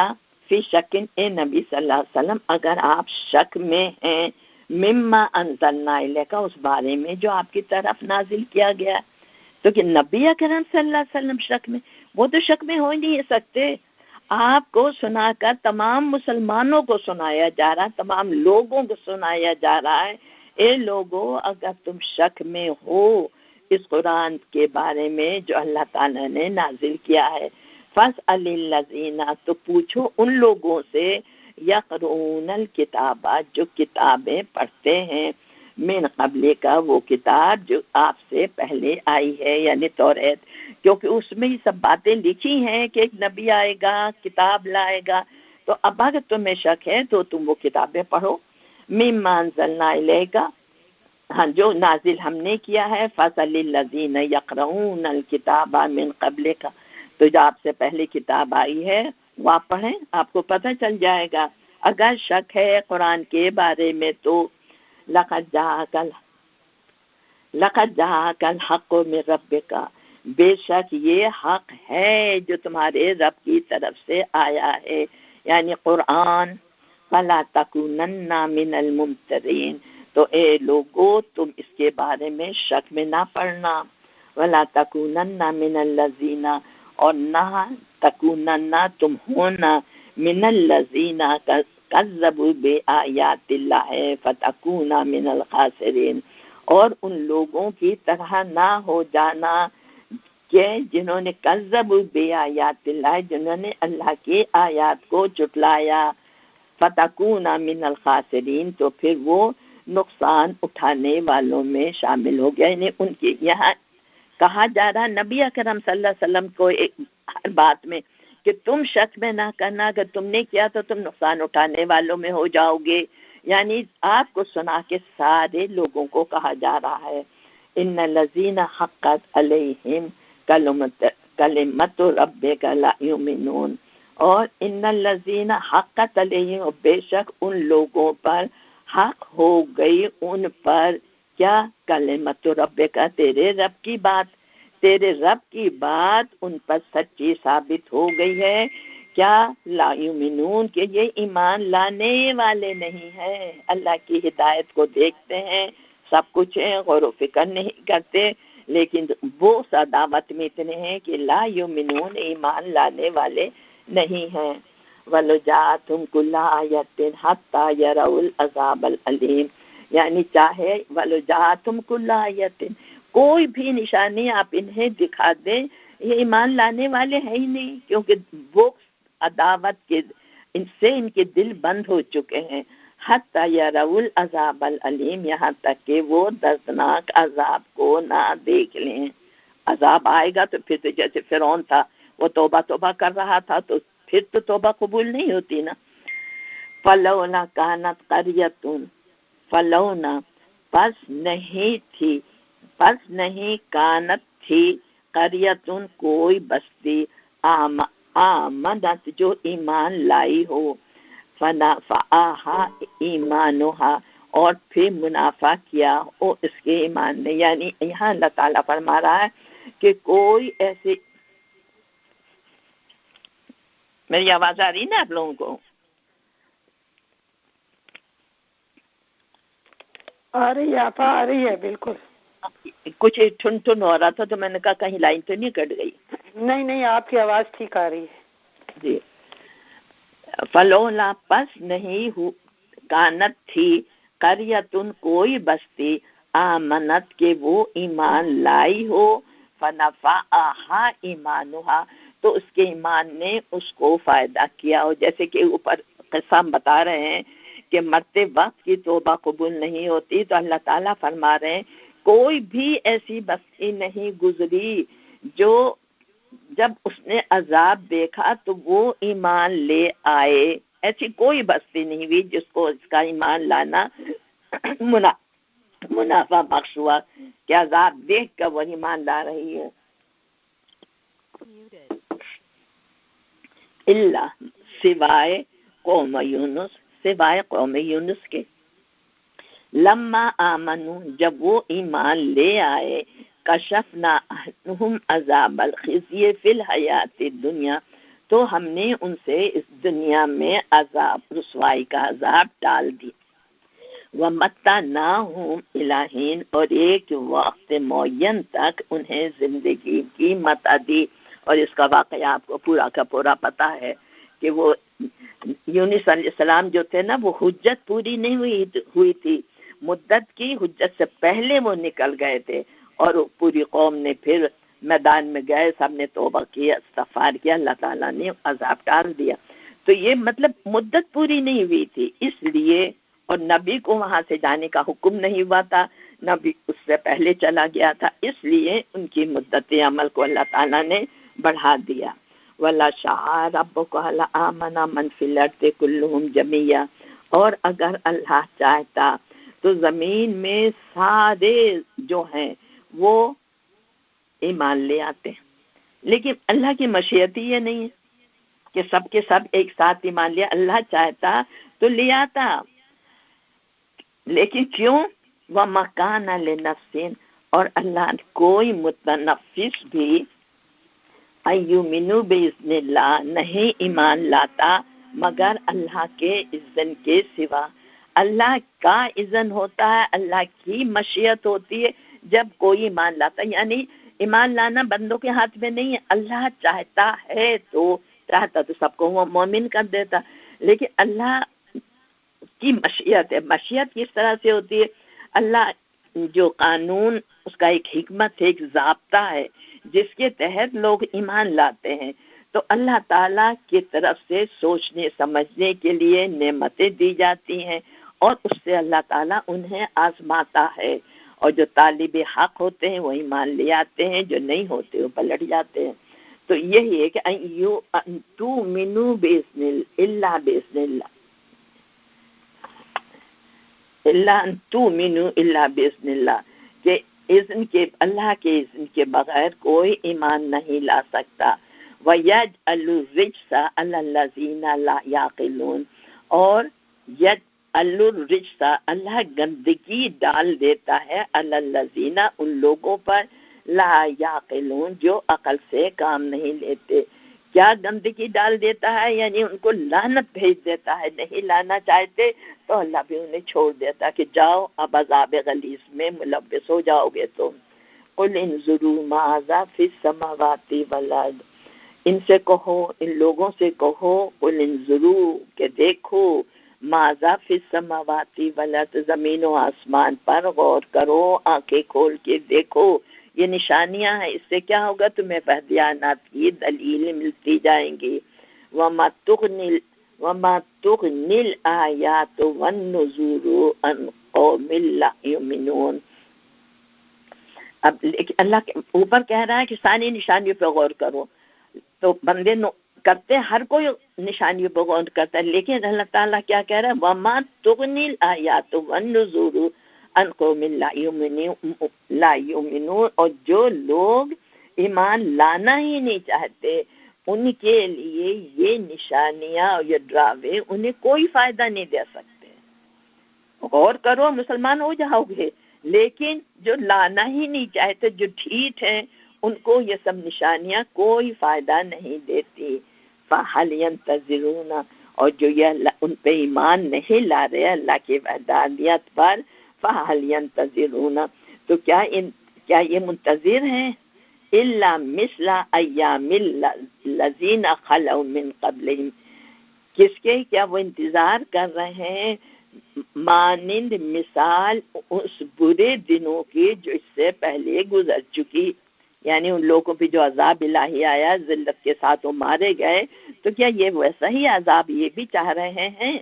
فِي شَكٍ، اے نبی صلی اللہ علیہ وسلم اگر آپ شک میں ہیں مما انزلنا الیک، اس بارے میں جو آپ کی طرف نازل کیا گیا، تو کہ نبی اکرم صلی اللہ علیہ وسلم شک میں، وہ تو شک میں ہو ہی نہیں سکتے. آپ کو سنا کر تمام مسلمانوں کو سنایا جا رہا ہے، تمام لوگوں کو سنایا جا رہا ہے، اے لوگوں اگر تم شک میں ہو اس قرآن کے بارے میں جو اللہ تعالیٰ نے نازل کیا ہے، فَاسْأَلِ الَّذِينَ، تو پوچھو ان لوگوں سے یقرؤون الکتاب جو کتابیں پڑھتے ہیں، من قبل کا وہ کتاب جو آپ سے پہلے آئی ہے یعنی توریت، کیونکہ اس میں یہ سب باتیں لکھی ہیں کہ ایک نبی آئے گا کتاب لائے گا. تو اب اگر تمہیں شک ہے تو تم وہ کتابیں پڑھو. مما انزلنا الیک، ہاں جو نازل ہم نے کیا ہے، فَاسْأَلِ الَّذِينَ يَقْرَؤُونَ الْكِتَابَ مِن قَبْلِكَ، تو جو آپ سے پہلے کتاب آئی ہے وہ آپ پڑھیں، آپ کو پتہ چل جائے گا. اگر شک ہے قرآن کے بارے میں تو لَقَدْ جَاءَكَ الْحَقُّ مِن رَبِّكَ، بے شک یہ حق ہے جو تمہارے رب کی طرف سے آیا ہے یعنی قرآن. فَلَا تَكُونَنَّ مِنَ الْمُمْتَرِينَ، تو اے لوگو تم اس کے بارے میں شک میں نہ پڑنا. وَلَا تَكُونَنَّ مِنَ الَّذِينَ، اور نہ تکونن تم ہونا من الذین کذبوا بآیات اللہ فتکون من الخاسرین، اور ان لوگوں کی طرح نہ ہو جانا کہ جنہوں نے کذبوا بآیات اللہ، جنہوں نے اللہ کی آیات کو جھٹلایا، فتکون من الخاسرین، تو پھر وہ نقصان اٹھانے والوں میں شامل ہو گیا. یعنی ان کی یہاں کہا جا رہا نبی اکرم صلی اللہ علیہ وسلم کو ہر بات میں کہ تم شک میں نہ کرنا، اگر تم نے کیا تو تم نقصان اٹھانے والوں میں ہو جاؤ گے. یعنی آپ کو سنا کے سارے لوگوں کو کہا جا رہا ہے ان الذین حقت علیہم کلمۃ ربک لا یؤمنون، اور ان الذین حقت علیہم، بے شک ان لوگوں پر حق ہو گئی ان پر کیا، کلمۃ ربک، تیرے رب کی بات، تیرے رب کی بات ان پر سچی ثابت ہو گئی ہے. کیا، لا یؤمنون، کہ یہ ایمان لانے والے نہیں ہیں، اللہ کی ہدایت کو دیکھتے ہیں سب کچھ ہے، غور و فکر نہیں کرتے، لیکن وہ دعوت میں اتنے ہیں کہ لا یؤمنون، ایمان لانے والے نہیں ہیں. وَلَجَاءَتْهُمْ كُلُّ آیَةٍ حَتَّى يَرَوْا الْعَذَابَ الْأَلِیمَ، یعنی چاہے وَلَجَاءَتْهُمْ كُلُّ آیَةٍ، کوئی بھی نشانی آپ انہیں دکھا دیں یہ ایمان لانے والے ہیں ہی نہیں، کیونکہ وہ عداوت کے ان سے ان کے دل بند ہو چکے ہیں. حتی یروا العذاب العلیم، یہاں تک کہ وہ دردناک عذاب کو نہ دیکھ لیں. عذاب آئے گا تو پھر تو جیسے فرعون تھا وہ توبہ کر رہا تھا تو پھر تو توبہ قبول نہیں ہوتی نا. فلولا کانت قریۃ، فلونا پس نہیں کانت تھی قریۃ کوئی بستی، آمدت جو ایمان لائی ہو، فنفعہا ایمانہا، اور پھر منافع کیا ہو اس کے ایمان نے. یعنی یہاں اللہ تعالیٰ فرما رہا ہے کہ کوئی ایسی، میری آواز آ رہی نا آپ لوگوں کو؟ آ رہی ہے آپا، آ رہی ہے بالکل. کچھ ٹھن ٹھن ہو رہا تھا تو میں نے کہا کہیں لائن تو نہیں کٹ گئی. نہیں آپ کی آواز ٹھیک آ رہی ہے جی. فلولا پس نہیں کانت تھی قریۃ کوئی بستی، آمنت کے وہ ایمان لائی ہو، فنفعہا ایمانہا، تو اس کے ایمان نے اس کو فائدہ کیا ہو. جیسے کہ اوپر قصہ ہم بتا رہے ہیں کہ مرتے وقت کی توبہ قبول نہیں ہوتی، تو اللہ تعالیٰ فرما رہے ہیں کوئی بھی ایسی بستی نہیں گزری جو جب اس نے عذاب دیکھا تو وہ ایمان لے آئے. ایسی کوئی بستی نہیں ہوئی جس کو اس کا ایمان لانا منافع بخش ہوا کہ عذاب دیکھ کر وہ ایمان لا رہی ہے. اللہ سوائے قوم یونس، سوائے قوم یونس کے، لما آمنو جب وہ ایمان لے آئے، کشفنا عنہم عذاب الخزی فی الحیات الدنیا، تو ہم نے ان سے اس دنیا میں عذاب رسوائی کا عذاب ٹال دی، وَمَتَّعْنَاهُمْ إِلَىٰ حِینٍ اور ایک وقت معین تک انہیں زندگی کی متع دی۔ اور اس کا واقعہ آپ کو پورا کا پورا پتہ ہے کہ وہ یونس علیہ السلام جو تھے نا، وہ حجت پوری نہیں ہوئی تھی، مدت کی حجت سے پہلے وہ نکل گئے تھے، اور پوری قوم نے پھر میدان میں گئے، سب نے توبہ کیا، استغفار کیا، اللہ تعالیٰ نے عذاب ٹال دیا۔ تو یہ مطلب مدت پوری نہیں ہوئی تھی، اس لیے، اور نبی کو وہاں سے جانے کا حکم نہیں ہوا تھا، نبی اس سے پہلے چلا گیا تھا، اس لیے ان کی مدت عمل کو اللہ تعالیٰ نے بڑھا دیا۔ وَلَا شَاءَ رَبُّكَ لَآمَنَ مَنْ فِي الْأَرْضِ كُلُّهُمْ جَمِيعًا، اور اگر اللہ چاہتا تو زمین میں سارے جو ہیں وہ ایمان لے آتے ہیں، لیکن اللہ کی مشیت ہی یہ نہیں ہے کہ سب کے سب ایک ساتھ ایمان لیا، اللہ چاہتا تو لے آتا، لیکن کیوں؟ وَمَكَانَ لِنَفْسٍ، اور اللہ کوئی متنفس بھی ایومنو بِإِذْنِ اللہ نہیں ایمان لاتا مگر اللہ کے اذن کے سوا۔ اللہ کا اذن ہوتا ہے، اللہ کی مشیت ہوتی ہے جب کوئی ایمان لاتا ہے، یعنی ایمان لانا بندوں کے ہاتھ میں نہیں ہے، اللہ چاہتا ہے تو سب کو وہ مومن کر دیتا، لیکن اللہ کی مشیت ہے۔ مشیت کس طرح سے ہوتی ہے؟ اللہ جو قانون، اس کا ایک حکمت ہے، ایک ضابطہ ہے جس کے تحت لوگ ایمان لاتے ہیں، تو اللہ تعالیٰ کی طرف سے سوچنے سمجھنے کے لیے نعمتیں دی جاتی ہیں، اور اس سے اللہ تعالیٰ انہیں آزماتا ہے، اور جو طالب حق ہوتے ہیں وہ ایمان لے آتے ہیں، جو نہیں ہوتے وہ پلٹ جاتے ہیں۔ تو یہی ہے کہ تؤمنوا بإذن اللہ، بإذن اللہ اللہ تؤمنوا الا باذن اللہ، کہ اذن کے، اللہ کے اذن کے بغیر کوئی ایمان نہیں لا سکتا۔ وَيَجْعَلُ الرِّجْسَ عَلَى الَّذِينَ لَا يَعْقِلُونَ، اور يَجْعَلُ الرِّجْسَ اللہ گندگی ڈال دیتا ہے عَلَى الَّذِينَ ان لوگوں پر لا يعقلون جو عقل سے کام نہیں لیتے۔ کیا گندگی ڈال دیتا ہے؟ یعنی ان کو لعنت بھیج دیتا ہے، نہیں لانا چاہتے تو اللہ بھی انہیں چھوڑ دیتا کہ جاؤ اب عذاب غلیظ میں ملوث ہو جاؤ گے تم۔ قُلْ انظُرُوا مَاذَا فِي السَّمَاوَاتِ وَالْأَرْضِ، ان سے کہو، ان لوگوں سے کہو، قُلْ انظُرُوا کہ دیکھو، مَاذَا فِي السَّمَاوَاتِ وَالْأَرْضِ زمین و آسمان پر غور کرو، آنکھیں کھول کے دیکھو، یہ نشانیاں ہیں، اس سے کیا ہوگا؟ تمہیں فہدیانات کی دلیل ملتی جائیں گی۔ وَمَا تُغْنِي الْآيَاتُ وَالنُّذُرُ عَنْ قَوْمٍ لَا يُؤْمِنُونَ۔ اب اللہ کے اوپر کہہ رہا ہے کہ ساری نشانیوں پہ غور کرو، تو بندے کرتے، ہر کوئی نشانیوں پہ غور کرتا ہے، لیکن اللہ تعالیٰ کیا کہہ رہا ہے؟ وَمَا تُغْنِي الْآيَاتُ وَالنُّذُرُ عَنْ قَوْمٍ لَا يُؤْمِنُونَ، اور جو لوگ ایمان لانا ہی نہیں چاہتے ان کے لیے یہ نشانیاں اور یہ ڈراوے انہیں کوئی فائدہ نہیں دے سکتے۔ غور کرو، مسلمان ہو جاؤ گے، لیکن جو لانا ہی نہیں چاہتے، جو ڈھیٹ ہیں، ان کو یہ سب نشانیاں کوئی فائدہ نہیں دیتی۔ فَهَلْ يَنتَظِرُونَ، اور جو یہ ان پہ ایمان نہیں لا رہے اللہ کی وحدانیت پر، فَهَلْ يَنتَظِرُونَ، تو کیا یہ منتظر ہیں؟ إِلَّا مِثْلَ أَيَّامِ الَّذِينَ خَلَوْا مِن قَبْلِهِمْ، کس کے؟ کیا وہ انتظار کر رہے ہیں مانند مثال اس برے دنوں کی جو اس سے پہلے گزر چکی، یعنی ان لوگوں پہ جو عذاب الہی آیا، ذلت کے ساتھ وہ مارے گئے، تو کیا یہ ویسا ہی عذاب یہ بھی چاہ رہے ہیں؟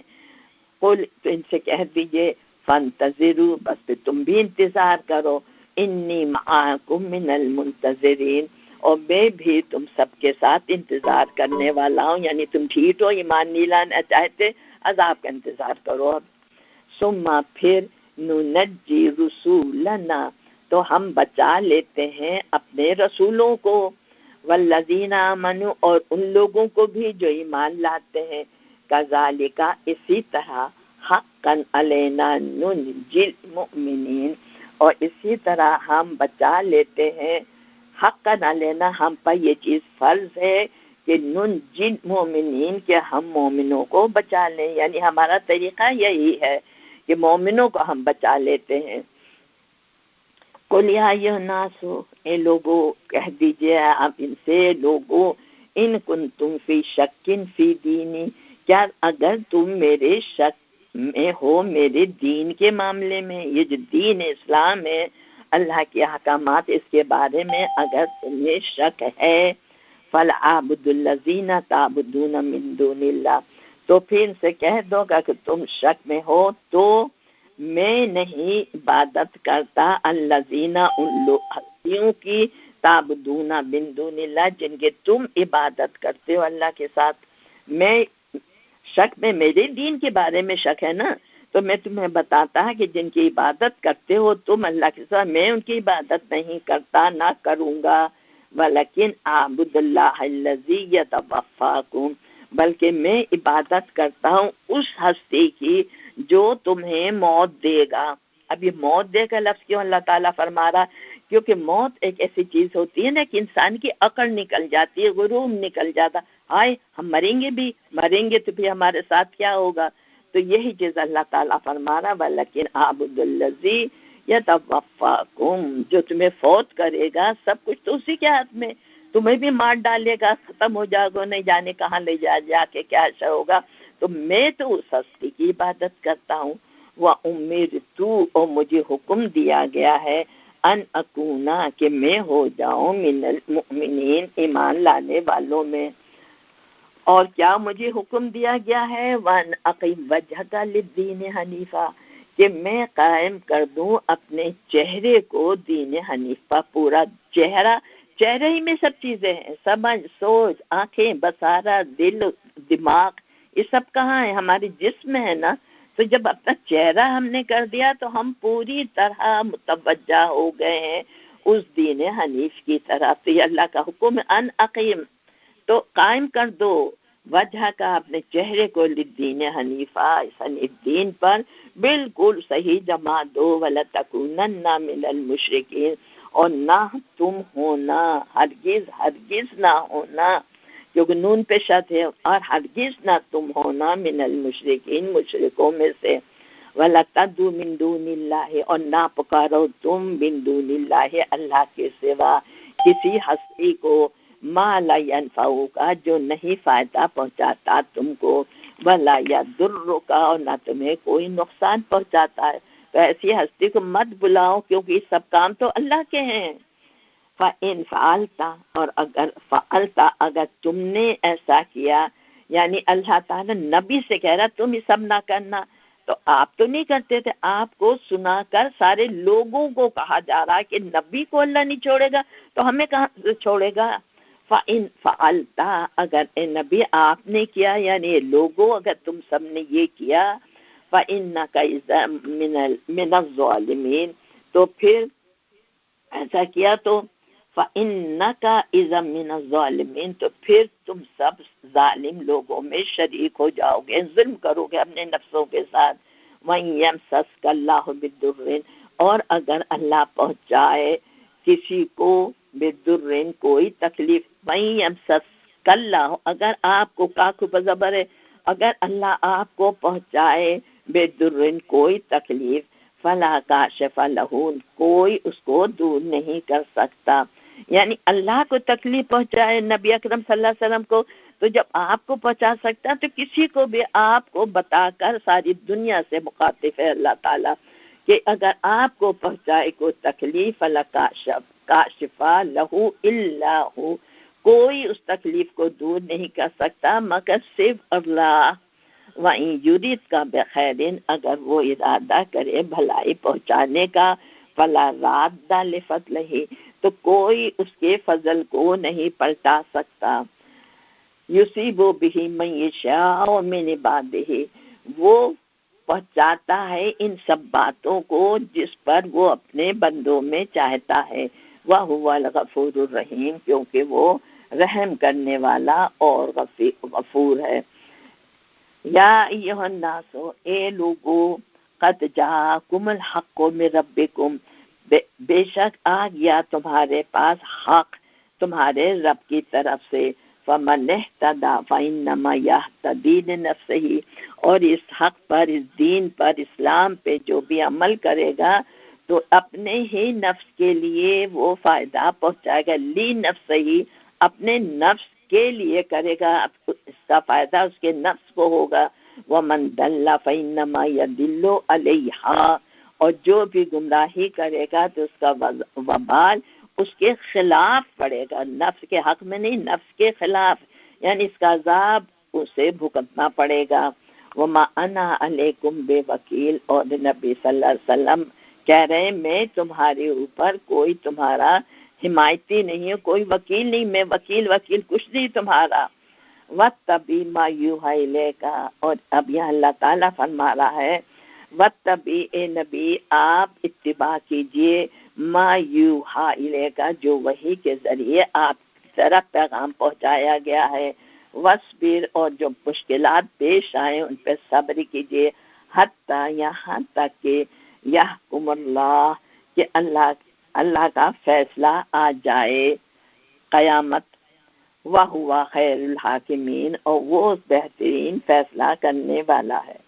قل، تو ان سے کہہ دیجئے، فانتظروا، بس پھر تم بھی انتظار کرو، انی معاکم من المنتظرین، اور میں بھی تم سب کے ساتھ انتظار کرنے والا ہوں، یعنی تم ٹھیک ہو، ایمان نہیں لانا چاہتے، عذاب کا انتظار کرو۔ اب ثم پھر ننجی رسولنا، تو ہم بچا لیتے ہیں اپنے رسولوں کو، والذین آمنوا اور ان لوگوں کو بھی جو ایمان لاتے ہیں، کذالک اسی طرح، حقا علینا ننجی المؤمنین اور اسی طرح ہم بچا لیتے ہیں، حقا علینا ہم پر یہ چیز فرض ہے کہ ننجی المؤمنین کہ ہم مومنوں کو بچا لیں، یعنی ہمارا طریقہ یہی ہے کہ مومنوں کو ہم بچا لیتے ہیں۔ قل یا ایھا الناس، اے لوگو کہہ دیجئے آپ ان سے، لوگو ان کنتم فی شک فی دینی، کیا اگر تم میرے شک میں ہو میرے دین کے معاملے میں، یہ جو دین اسلام ہے، اللہ کے احکامات، اس کے بارے میں اگر تمہیں شک ہے، فَلْعَابُدُ الَّذِينَ تَعْبُدُونَ مِن دُونِ اللَّهِ، تو پھر ان سے کہہ دو گا کہ تم شک میں ہو تو میں نہیں عبادت کرتا الذین ان ہستیوں کی، تعبدون من دون اللہ جن کے تم عبادت کرتے ہو اللہ کے ساتھ۔ میں شک میں میرے دین کے بارے میں شک ہے نا، تو میں تمہیں بتاتا ہے کہ جن کی عبادت کرتے ہو تم اللہ کے ساتھ، میں ان کی عبادت نہیں کرتا، نہ کروں گا، ولیکن اعبد اللہ الذی یتوفاکم، بلکہ میں عبادت کرتا ہوں اس ہستی کی جو تمہیں موت دے گا۔ اب یہ موت دے کا لفظ کیوں اللہ تعالیٰ فرما رہا؟ کیونکہ موت ایک ایسی چیز ہوتی ہے نا کہ انسان کی عقل نکل جاتی ہے، غرور نکل جاتا، ہائے ہم مریں گے تو پھر ہمارے ساتھ کیا ہوگا؟ تو یہی چیز اللہ تعالیٰ فرما رہا، ولیکن اعبد الذی یتوفاکم، جو تمہیں فوت کرے گا، سب کچھ تو اسی کے ہاتھ میں، تمہیں بھی مار ڈالے گا، ختم ہو جاؤ گے، نہیں جانے کہاں لے جا کے کیا ایسا ہوگا۔ تو میں تو اس ہستی کی عبادت کرتا ہوں، وَأُمِرْتُ اور مجھے حکم دیا گیا ہے، ان اکونا کہ میں ہو جاؤں من المؤمنین ایمان لانے والوں میں۔ اور کیا مجھے حکم دیا گیا ہے، وَأَنْ أَقِمْ وَجْهَكَ لِلدِّينِ حَنِيفًا کہ میں قائم کر دوں اپنے چہرے کو دین حنیف پر، پورا چہرے ہی میں سب چیزیں ہیں، سمجھ، سوچ، آنکھیں، بصارت، دل، دماغ، یہ سب کہاں ہے؟ ہمارے جسم ہے نا۔ تو جب اپنا چہرہ ہم نے کر دیا تو ہم پوری طرح متوجہ ہو گئے ہیں اس دین حنیف کی طرف۔ تو یہ اللہ کا حکم ہے، ان اقیم، تو قائم کر دو وجہ کا اپنے چہرے کو للدین حنیفہ، اس حنیف دین پر بالکل صحیح جما دو، وَلَتَكُونَنَّ مِنَ الْمُشْرِكِينَ اور نہ تم ہونا، ہرگز نہ ہونا، کیونکہ نون پہ شد ہے، اور ہرگز نہ تم ہونا من المشرکین مشرکوں میں سے، وَلَا تَدْعُوا مِن دُونِ اللَّهِ اور نہ پکارو تم من دون اللہ اللہ کے سوا کسی ہستی کو، ما لا ينفعک جو نہیں فائدہ پہنچاتا تم کو، ولا یضرک اور نہ تمہیں کوئی نقصان پہنچاتا ہے۔ تو ایسی ہستی کو مت بلاؤ کیونکہ یہ سب کام تو اللہ کے ہیں۔ فَإِنْ فَعَلْتَ اور اگر فعلتا اگر تم نے ایسا کیا، یعنی اللہ تعالیٰ نبی سے کہہ رہا تم یہ سب نہ کرنا، تو آپ تو نہیں کرتے تھے، آپ کو سنا کر سارے لوگوں کو کہا جا رہا ہے کہ نبی کو اللہ نہیں چھوڑے گا تو ہمیں کہاں سے چھوڑے گا۔ فَإِنْ فَعَلْتَ اگر اے نبی آپ نے کیا، یعنی لوگوں اگر تم سب نے یہ کیا، فَإِنَّكَ إِذًا مِنَ الظَّالِمِينَ تو پھر ایسا کیا تو فَإِنَّكَ إِذًا مِنَ الظَّالِمِينَ تو پھر تم سب ظالم لوگوں میں شریک ہو جاؤ گے، ظلم کرو گے اپنے نفسوں کے ساتھ۔ وَإِن يَمْسَسْكَ اللَّهُ بِالضُّرٍّ اور اگر اللہ پہنچائے کسی کو بالضرٍ کوئی تکلیف، وَإِن يَمْسَسْكَ اللَّهُ اگر آپ کو کاکو بزبر ہے، اگر اللہ آپ کو پہنچائے بالضرٍ کوئی تکلیف، فلا کاشف لہ کوئی اس کو دور نہیں کر سکتا، یعنی اللہ کو تکلیف پہنچائے نبی اکرم صلی اللہ علیہ وسلم کو، تو جب آپ کو پہنچا سکتا تو کسی کو بھی آپ کو بتا کر ساری دنیا سے مخاطب ہے اللہ تعالیٰ کہ اگر آپ کو پہنچائے کوئی تکلیف، فلا کاشف لہ الا ہو کوئی اس تکلیف کو دور نہیں کر سکتا مگر صرف اللہ۔ وَإِن يُرِدْكَ بِخَيْرٍ اگر وہ ارادہ کرے بھلائی پہنچانے کا، فَلَا رَادَّ لِفَضْلِهِ تو کوئی اس کے فضل کو نہیں پلٹا سکتا۔ يُصِيبُ بِهِ مَن يَشَاءُ مِنْ عِبَادِهِ وہ پہنچاتا ہے ان سب باتوں کو جس پر وہ اپنے بندوں میں چاہتا ہے، وَهُوَ الْغَفُورُ الرَّحِيمُ کیونکہ وہ رحم کرنے والا اور غفور ہے۔ یا ایھا الناس، اے لوگو، قد جاءکم الحق من ربکم، بے شک آ گیا تمہارے پاس حق تمہارے رب کی طرف سے، فمن اہتدی فانما یہتدی لنفسہ، اور اس حق پر، اس دین پر، اسلام پہ جو بھی عمل کرے گا تو اپنے ہی نفس کے لیے وہ فائدہ پہنچائے گا، لی نفس ہی، اپنے نفس کے لیے کرے گا، اس کا فائدہ اس کے نفس کو ہوگا۔ ومن ضل فانما یضل علیہا، اور جو بھی گمراہی کرے گا تو اس کا وبال اس کے خلاف پڑے گا، نفس کے حق میں نہیں، نفس کے خلاف، یعنی اس کا عذاب اسے بھگتنا پڑے گا۔ وما انا علیکم بے وکیل، اور نبی صلی اللہ علیہ وسلم کہہ رہے ہیں میں تمہارے اوپر کوئی تمہارا حمایتی نہیں ہوں، کوئی وکیل نہیں، میں وکیل کچھ نہیں تمہارا۔ وَاتَّبِعْ مَا یُوحَىٰ إِلَيْكَ، اور اب یہاں اللہ تعالیٰ فرما رہا ہے وَاتَّبِعْ، اے نبی آپ اتباع کیجئے، مَا یُوحَىٰ إِلَيْكَ، جو وحی کے ذریعے آپ کی طرف پیغام پہنچایا گیا ہے، وَاصْبِرْ، اور جو مشکلات پیش آئیں ان پہ صبر کیجئے، حتیٰ یہاں تک کہ یحکم اللہ، کہ اللہ کا فیصلہ آ جائے، قیامت، وَهُوَ خَيْرُ الْحَاكِمِينَ، اور وہ بہترین فیصلہ کرنے والا ہے۔